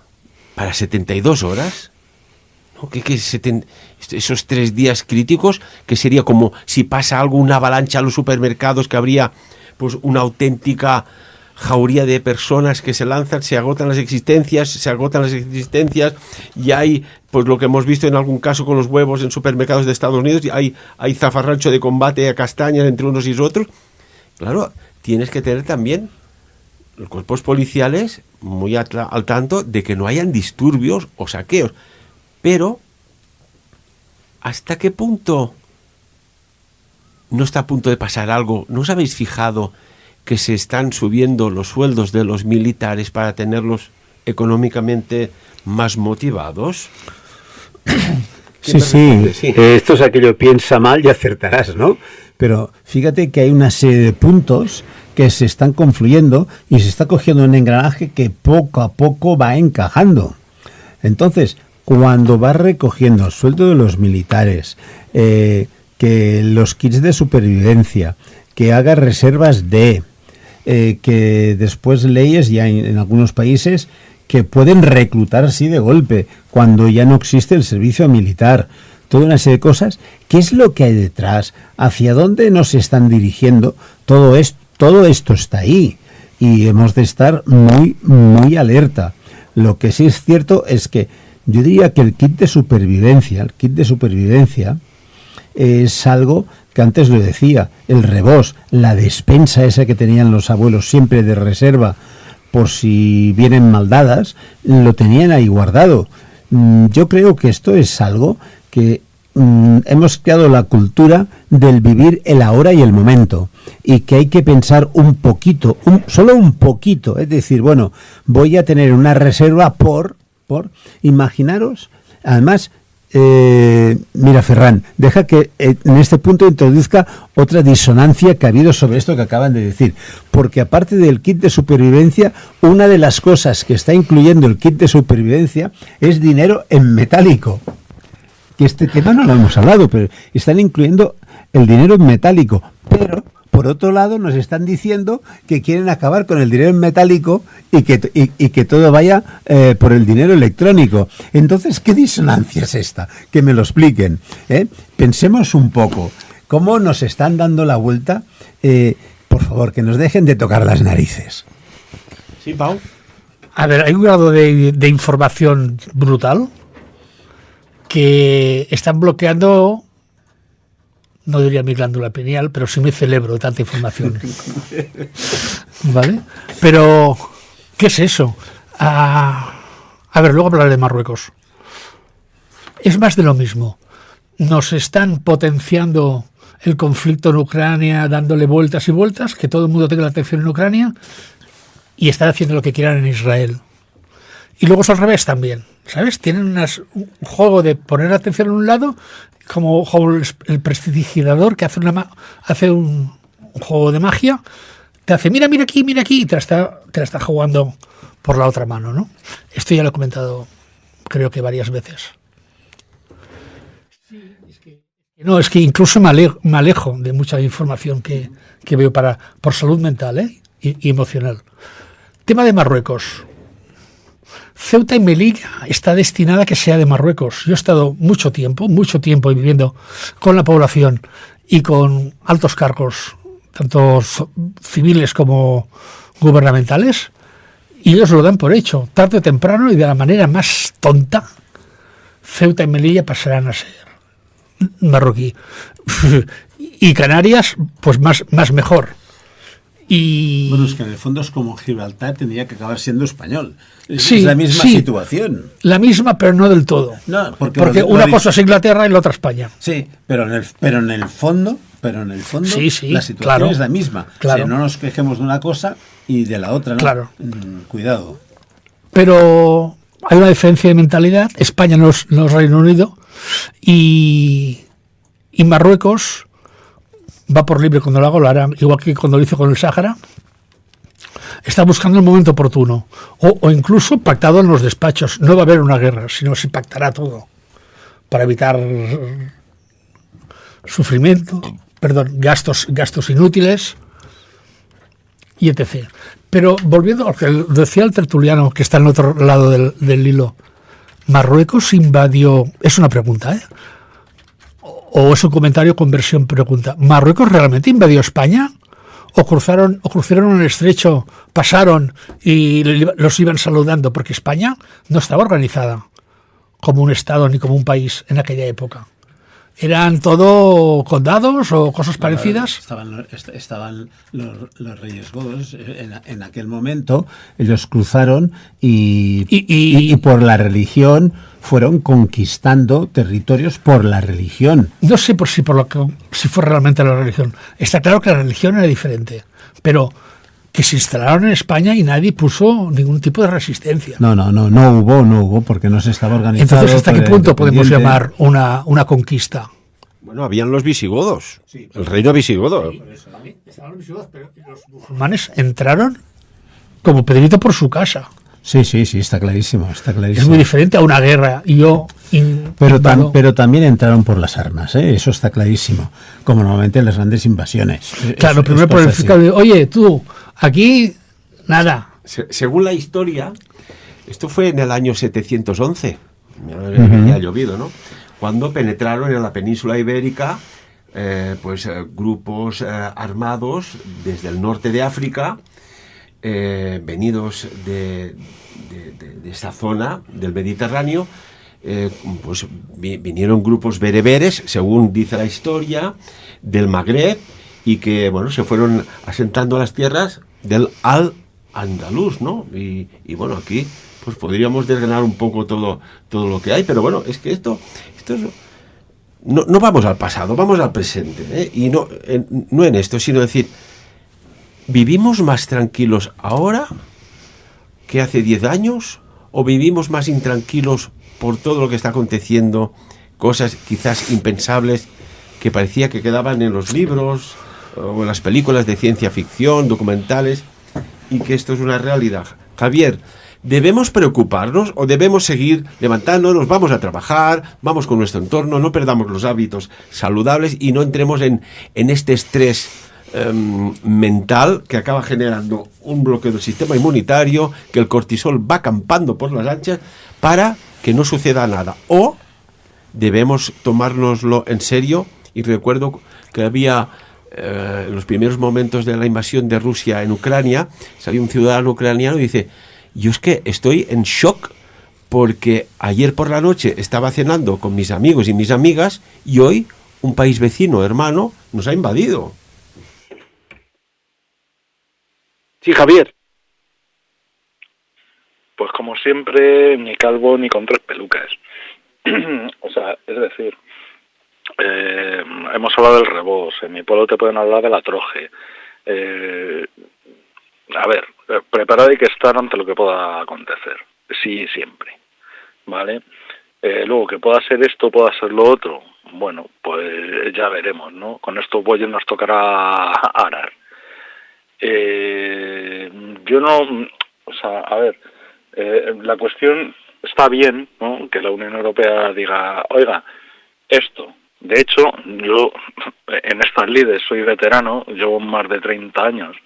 ¿para 72 horas? ¿No? Esos 3 días críticos, que sería como si pasa algo, una avalancha a los supermercados, que habría pues una auténtica... jauría de personas que se lanzan, se agotan las existencias y hay, pues lo que hemos visto en algún caso con los huevos en supermercados de Estados Unidos, y hay zafarrancho de combate a castañas entre unos y otros. Claro, tienes que tener también los cuerpos policiales muy al tanto de que no hayan disturbios o saqueos. Pero, ¿hasta qué punto no está a punto de pasar algo? ¿No os habéis fijado que se están subiendo los sueldos de los militares para tenerlos económicamente más motivados? Sí. Esto es aquello, piensa mal y acertarás, ¿no? Pero fíjate que hay una serie de puntos que se están confluyendo y se está cogiendo un engranaje que poco a poco va encajando. Entonces, cuando vas recogiendo el sueldo de los militares, que los kits de supervivencia, que hagas reservas que después leyes ya en algunos países que pueden reclutar así de golpe cuando ya no existe el servicio militar, toda una serie de cosas. ¿Qué es lo que hay detrás? ¿Hacia dónde nos están dirigiendo? Todo esto está ahí y hemos de estar muy, muy alerta. Lo que sí es cierto es que yo diría que el kit de supervivencia es algo que antes lo decía, el rebós, la despensa esa que tenían los abuelos siempre de reserva por si vienen maldadas, lo tenían ahí guardado. Yo creo que esto es algo que hemos creado la cultura del vivir el ahora y el momento, y que hay que pensar un poquito, solo un poquito, es decir, bueno, voy a tener una reserva por imaginaros, además, mira, Ferran, deja que en este punto introduzca otra disonancia que ha habido sobre esto que acaban de decir, porque aparte del kit de supervivencia, una de las cosas que está incluyendo el kit de supervivencia es dinero en metálico. Que este tema no lo hemos hablado, pero están incluyendo el dinero en metálico, pero por otro lado nos están diciendo que quieren acabar con el dinero en metálico y que todo vaya por el dinero electrónico. Entonces, ¿qué disonancia es esta? Que me lo expliquen. Pensemos un poco. ¿Cómo nos están dando la vuelta? Por favor, que nos dejen de tocar las narices. Sí, Pau. A ver, hay un grado de información brutal que están bloqueando, no diría mi glándula pineal, pero sí mi cerebro de tanta información. ¿Vale? Pero, ¿qué es eso? A ver, luego hablaré de Marruecos. Es más de lo mismo. Nos están potenciando el conflicto en Ucrania, dándole vueltas y vueltas, que todo el mundo tenga la atención en Ucrania, y están haciendo lo que quieran en Israel. Y luego es al revés también, ¿sabes? Tienen un juego de poner atención en un lado, como el prestidigitador que hace un juego de magia, te hace mira aquí, y te la está jugando por la otra mano, ¿no? Esto ya lo he comentado, creo que varias veces. No, es que incluso me alejo de mucha información que veo por salud mental y emocional. Tema de Marruecos. Ceuta y Melilla está destinada a que sea de Marruecos. Yo he estado mucho tiempo viviendo con la población y con altos cargos, tanto civiles como gubernamentales, y ellos lo dan por hecho. Tarde o temprano y de la manera más tonta, Ceuta y Melilla pasarán a ser marroquí. Y Canarias, pues más mejor. Y bueno, es que en el fondo es como Gibraltar tendría que acabar siendo español. Es la misma situación. La misma, pero no del todo. No, porque una cosa es Inglaterra y la otra España. Sí, pero en el fondo sí, la situación claro, es la misma. Claro. O sea, no nos quejemos de una cosa y de la otra, ¿no? Claro. Cuidado. Pero hay una diferencia de mentalidad. España no es Reino Unido y Marruecos va por libre. Cuando lo hago lo hará, igual que cuando lo hizo con el Sáhara. Está buscando el momento oportuno o incluso pactado en los despachos. No va a haber una guerra, sino se pactará todo para evitar gastos inútiles y etc. Pero volviendo a lo que decía el tertuliano que está en el otro lado del hilo, Marruecos invadió, es una pregunta, o es un comentario con versión pregunta. ¿Marruecos realmente invadió España? ¿O cruzaron el estrecho, pasaron y los iban saludando? Porque España no estaba organizada como un estado ni como un país en aquella época. ¿Eran todo condados o cosas parecidas? Estaban los reyes godos en aquel momento. Ellos cruzaron y por la religión fueron conquistando territorios por la religión. No sé si fue realmente la religión. Está claro que la religión era diferente, pero que se instalaron en España y nadie puso ningún tipo de resistencia. No hubo, porque no se estaba organizando. Entonces, ¿hasta qué punto podemos llamar una conquista? Bueno, habían los visigodos, el reino visigodo. Estaban los visigodos, pero los musulmanes entraron como Pedrito por su casa. Sí, está clarísimo. Es muy diferente a una guerra. Pero también entraron por las armas, ¿eh? Eso está clarísimo. Como normalmente en las grandes invasiones. Claro, primero por el fiscal. Oye, tú, aquí, nada. Según la historia, esto fue en el año 711. Ya ha llovido, ¿no? Cuando penetraron en la península ibérica, grupos armados desde el norte de África, venidos de esa zona del Mediterráneo, vinieron grupos bereberes, según dice la historia, del Magreb, y que se fueron asentando a las tierras del Al-Andalus, ¿no? Y bueno, aquí pues podríamos desgranar un poco todo lo que hay, pero bueno, es que esto es, no vamos al pasado, vamos al presente, ¿eh? Y no en esto, sino decir, ¿vivimos más tranquilos ahora que hace 10 años? ¿O vivimos más intranquilos por todo lo que está aconteciendo? Cosas quizás impensables que parecía que quedaban en los libros o en las películas de ciencia ficción, documentales, y que esto es una realidad. Javier, ¿debemos preocuparnos o debemos seguir levantándonos? Vamos a trabajar, vamos con nuestro entorno, no perdamos los hábitos saludables y no entremos en este estrés mental que acaba generando un bloqueo del sistema inmunitario, que el cortisol va campando por las anchas para que no suceda nada. O debemos tomárnoslo en serio. Y recuerdo que había en los primeros momentos de la invasión de Rusia en Ucrania, salió un ciudadano ucraniano y dice: yo es que estoy en shock porque ayer por la noche estaba cenando con mis amigos y mis amigas y hoy un país vecino, hermano, nos ha invadido. Sí, Javier. Pues como siempre, ni calvo ni con 3 pelucas. O sea, es decir, hemos hablado del rebos, en mi pueblo te pueden hablar de la troje. A ver, preparado hay que estar ante lo que pueda acontecer. Sí, siempre. ¿Vale? Luego, que pueda ser esto, pueda ser lo otro. Bueno, pues ya veremos, ¿no? Con estos bueyes nos tocará arar. Yo no, o sea, a ver, la cuestión está bien, ¿no? Que la Unión Europea diga, oiga, esto. De hecho, yo en estas lides soy veterano, llevo más de 30 años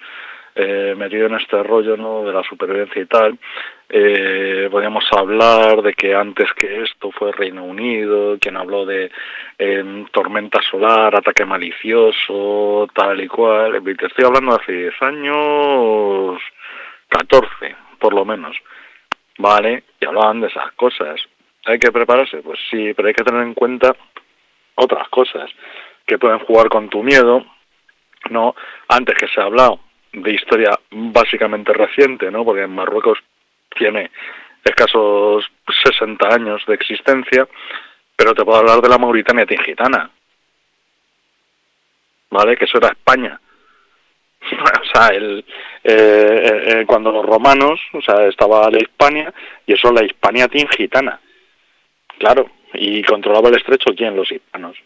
metido en este rollo, ¿no? De la supervivencia y tal. Podríamos hablar de que antes que esto fue Reino Unido, quien habló de tormenta solar, ataque malicioso, tal y cual. Te estoy hablando de hace 10 años, 14 por lo menos, ¿vale? Y hablaban de esas cosas. ¿Hay que prepararse? Pues sí, pero hay que tener en cuenta otras cosas que pueden jugar con tu miedo, ¿no? Antes que se ha hablado de historia básicamente reciente, ¿no? Porque Marruecos tiene escasos 60 años de existencia, pero te puedo hablar de la Mauritania tingitana, ¿vale? Que eso era España. O sea, cuando los romanos, o sea, estaba la Hispania y eso la Hispania tingitana. Claro, y controlaba el estrecho, ¿quién? Los hispanos.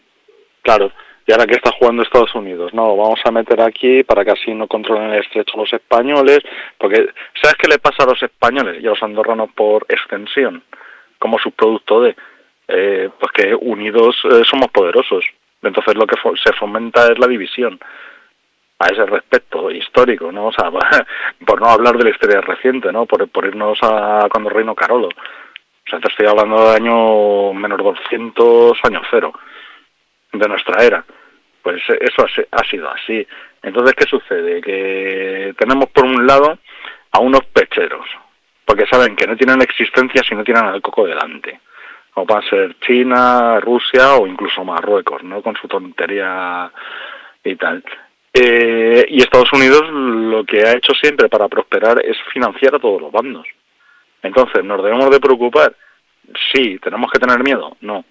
Claro, y ahora que está jugando Estados Unidos, no, vamos a meter aquí para que así no controlen el estrecho los españoles, porque ¿sabes qué le pasa a los españoles y a los andorranos por extensión? Como subproducto de, pues que unidos somos poderosos. Entonces lo que se fomenta es la división. A ese respecto histórico, ¿no? O sea, por no hablar de la historia reciente, ¿no? Por irnos a cuando reinó Carolo. O sea, te estoy hablando de año menos 200, año cero, de nuestra era. Pues eso ha sido así. Entonces, ¿qué sucede? Que tenemos por un lado a unos pecheros, porque saben que no tienen existencia si no tienen al coco delante. Como van a ser China, Rusia o incluso Marruecos, ¿no? Con su tontería y tal. Y Estados Unidos lo que ha hecho siempre para prosperar es financiar a todos los bandos. Entonces, ¿nos debemos de preocupar? Sí. ¿Tenemos que tener miedo? No.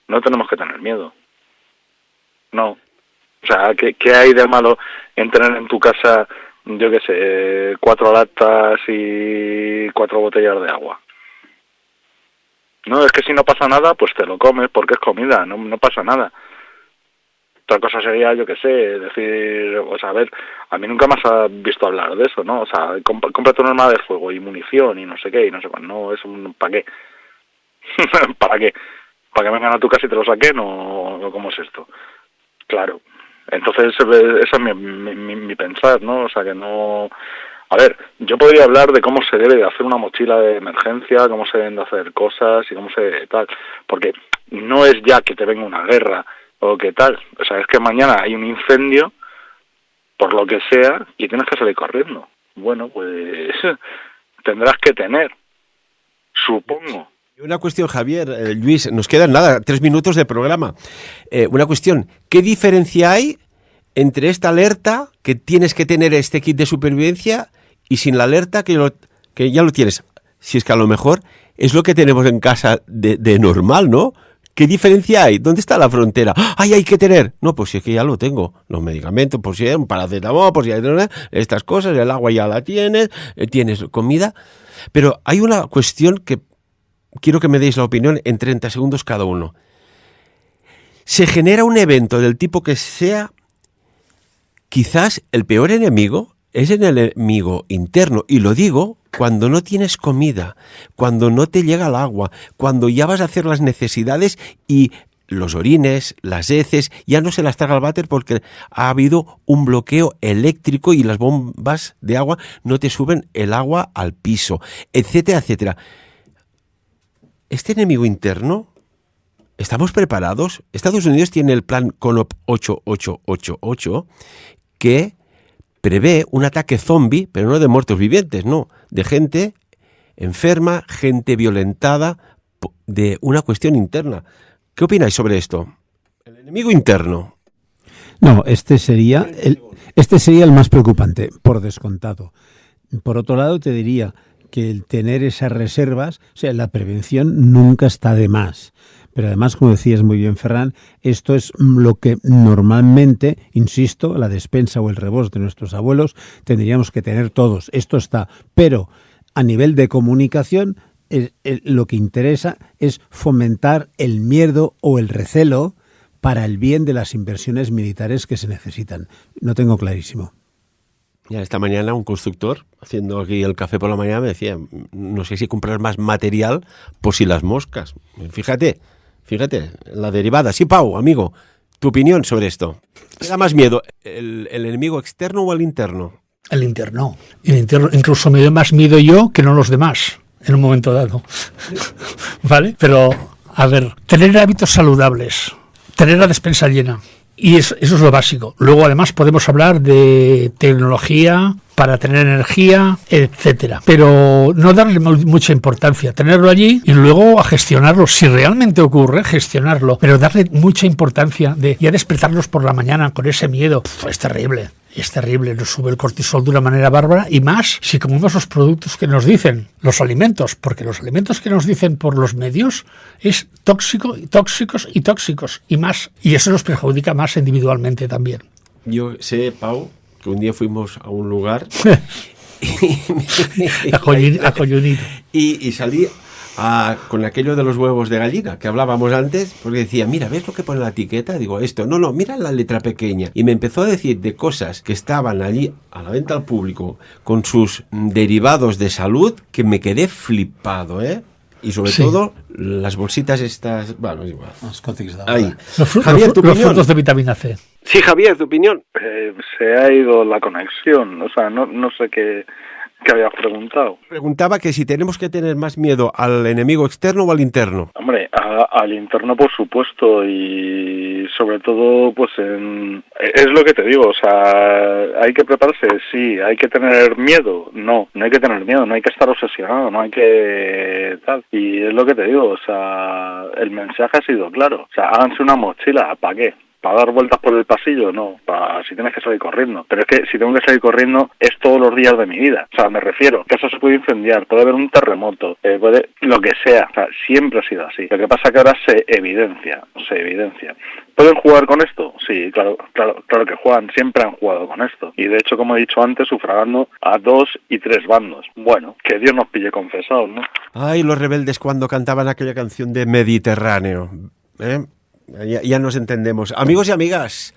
No tenemos que tener miedo. No. O sea, ¿qué hay de malo en tener en tu casa yo qué sé, 4 latas y 4 botellas de agua. No, es que si no pasa nada, pues te lo comes porque es comida, no pasa nada. Otra cosa sería, yo qué sé, decir, o sea, a ver, a mí nunca más has visto hablar de eso, ¿no? O sea, cómprate un arma de fuego y munición y no sé qué, y no sé cuándo, no, es un, ¿para qué? ¿Para qué? ¿Para que vengan a tu casa y te lo saquen o cómo es esto? Claro. Entonces, esa es mi pensar, ¿no? O sea, que no... A ver, yo podría hablar de cómo se debe de hacer una mochila de emergencia, cómo se deben de hacer cosas y cómo se tal, porque no es ya que te venga una guerra o qué tal, o sea, es que mañana hay un incendio, por lo que sea, y tienes que salir corriendo. Bueno, pues tendrás que tener, supongo. Una cuestión, Javier, Luis, nos quedan 3 minutos de programa. Una cuestión, ¿qué diferencia hay entre esta alerta que tienes que tener este kit de supervivencia y sin la alerta que ya lo tienes? Si es que a lo mejor es lo que tenemos en casa de normal, ¿no? ¿Qué diferencia hay? ¿Dónde está la frontera? ¡Ay, hay que tener! No, pues si es que ya lo tengo. Los medicamentos, por si hay un paracetamol, por si hay estas cosas, el agua ya la tienes comida. Pero hay una cuestión que quiero que me deis la opinión en 30 segundos cada uno. Se genera un evento del tipo que sea, quizás el peor enemigo es el enemigo interno, y lo digo cuando no tienes comida, cuando no te llega el agua, cuando ya vas a hacer las necesidades y los orines, las heces, ya no se las traga el váter porque ha habido un bloqueo eléctrico y las bombas de agua no te suben el agua al piso, etcétera, etcétera. Este enemigo interno, ¿estamos preparados? Estados Unidos tiene el plan CONOP 8888 que prevé un ataque zombie, pero no de muertos vivientes, no, de gente enferma, gente violentada, de una cuestión interna. ¿Qué opináis sobre esto? El enemigo interno. No, este sería el más preocupante, por descontado. Por otro lado, te diría que el tener esas reservas, o sea, la prevención nunca está de más. Pero además, como decías muy bien, Ferran, esto es lo que normalmente, insisto, la despensa o el rebós de nuestros abuelos tendríamos que tener todos. Esto está. Pero a nivel de comunicación, lo que interesa es fomentar el miedo o el recelo para el bien de las inversiones militares que se necesitan. No tengo clarísimo. Ya esta mañana un constructor, haciendo aquí el café por la mañana, me decía, no sé si comprar más material por si las moscas. Fíjate, la derivada. Sí, Pau, amigo, tu opinión sobre esto. ¿Te da más miedo el enemigo externo o el interno? El interno. Incluso me doy más miedo yo que no los demás, en un momento dado. ¿Vale? Pero, a ver, tener hábitos saludables, tener la despensa llena. Y eso es lo básico. Luego, además, podemos hablar de tecnología para tener energía, etcétera. Pero no darle mucha importancia, tenerlo allí y luego a gestionarlo. Si realmente ocurre, gestionarlo. Pero darle mucha importancia de ya despertarnos por la mañana con ese miedo. Es terrible. Es terrible, nos sube el cortisol de una manera bárbara, y más si comemos los productos que nos dicen, los alimentos, porque los alimentos que nos dicen por los medios es tóxicos y más, y eso nos perjudica más individualmente también. Yo sé, Pau, que un día fuimos a un lugar y salí con aquello de los huevos de gallina que hablábamos antes, porque decía, mira, ¿ves lo que pone la etiqueta? Digo, esto, no, mira la letra pequeña. Y me empezó a decir de cosas que estaban allí a la venta al público con sus derivados de salud, que me quedé flipado, ¿eh? Y sobre todo las bolsitas estas, bueno, es igual. Los cótics de ahí. Javier, los frutos de vitamina C. Sí, Javier, tu opinión. Se ha ido la conexión, o sea, no sé qué habías preguntado. Preguntaba que si tenemos que tener más miedo al enemigo externo o al interno. Hombre, al interno por supuesto, y sobre todo pues es lo que te digo, o sea, hay que prepararse, sí, hay que tener miedo, no hay que tener miedo, no hay que estar obsesionado, no hay que tal, y es lo que te digo, o sea, el mensaje ha sido claro, o sea, háganse una mochila, ¿para qué? ¿Para dar vueltas por el pasillo? No, si tienes que salir corriendo. Pero es que si tengo que salir corriendo es todos los días de mi vida. O sea, me refiero, que eso se puede incendiar, puede haber un terremoto, puede lo que sea. O sea, siempre ha sido así. Lo que pasa es que ahora se evidencia. ¿Pueden jugar con esto? Sí, claro que juegan, siempre han jugado con esto. Y de hecho, como he dicho antes, sufragando a 2 y 3 bandos. Bueno, que Dios nos pille confesados, ¿no? Ay, los rebeldes cuando cantaban aquella canción de Mediterráneo. Ya nos entendemos. Amigos y amigas,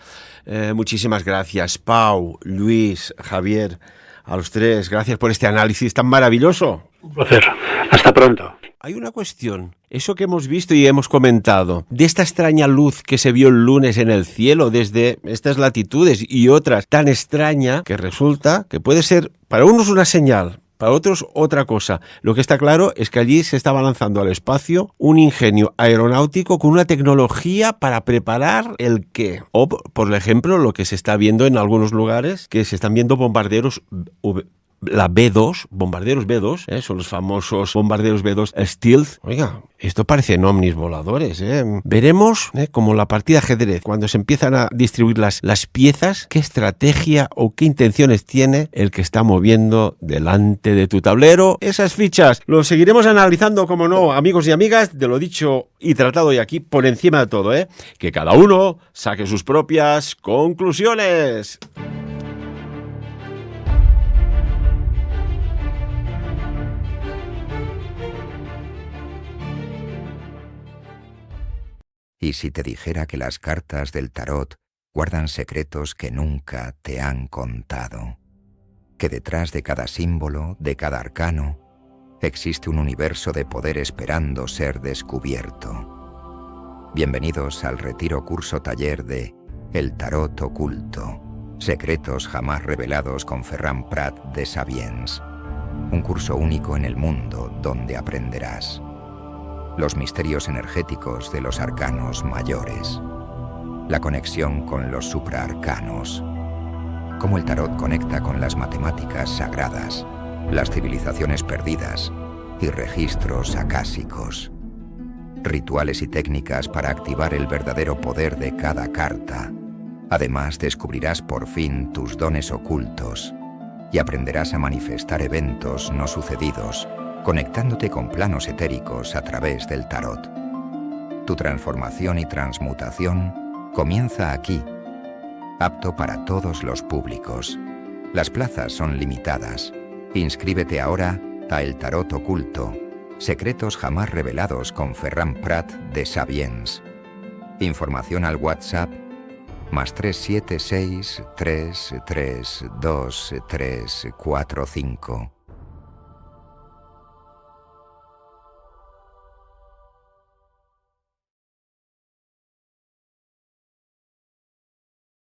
muchísimas gracias. Pau, Luis, Javier, a los tres, gracias por este análisis tan maravilloso. Un placer. Hasta pronto. Hay una cuestión, eso que hemos visto y hemos comentado, de esta extraña luz que se vio el lunes en el cielo desde estas latitudes y otras, tan extraña que resulta que puede ser para unos una señal, para otros otra cosa. Lo que está claro es que allí se estaba lanzando al espacio un ingenio aeronáutico con una tecnología para preparar el qué. O, por ejemplo, lo que se está viendo en algunos lugares, que se están viendo bombarderos la B2, bombarderos B2, son los famosos bombarderos B2 Stealth. Oiga, esto parecen ovnis voladores. Veremos, como la partida de ajedrez, cuando se empiezan a distribuir las piezas, qué estrategia o qué intenciones tiene el que está moviendo delante de tu tablero esas fichas. Lo seguiremos analizando, como no, amigos y amigas, de lo dicho y tratado hoy aquí, por encima de todo, que cada uno saque sus propias conclusiones. ¿Y si te dijera que las cartas del tarot guardan secretos que nunca te han contado? Que detrás de cada símbolo, de cada arcano, existe un universo de poder esperando ser descubierto. Bienvenidos al retiro curso taller de El Tarot Oculto, secretos jamás revelados con Ferran Prat de Sabiens. Un curso único en el mundo donde aprenderás los misterios energéticos de los arcanos mayores, la conexión con los supraarcanos, cómo el tarot conecta con las matemáticas sagradas, las civilizaciones perdidas y registros acásicos, rituales y técnicas para activar el verdadero poder de cada carta. Además, descubrirás por fin tus dones ocultos y aprenderás a manifestar eventos no sucedidos, conectándote con planos etéricos a través del tarot. Tu transformación y transmutación comienza aquí, apto para todos los públicos. Las plazas son limitadas. Inscríbete ahora a El Tarot Oculto, secretos jamás revelados con Ferran Prat de Sabiens. Información al WhatsApp +376 332 345.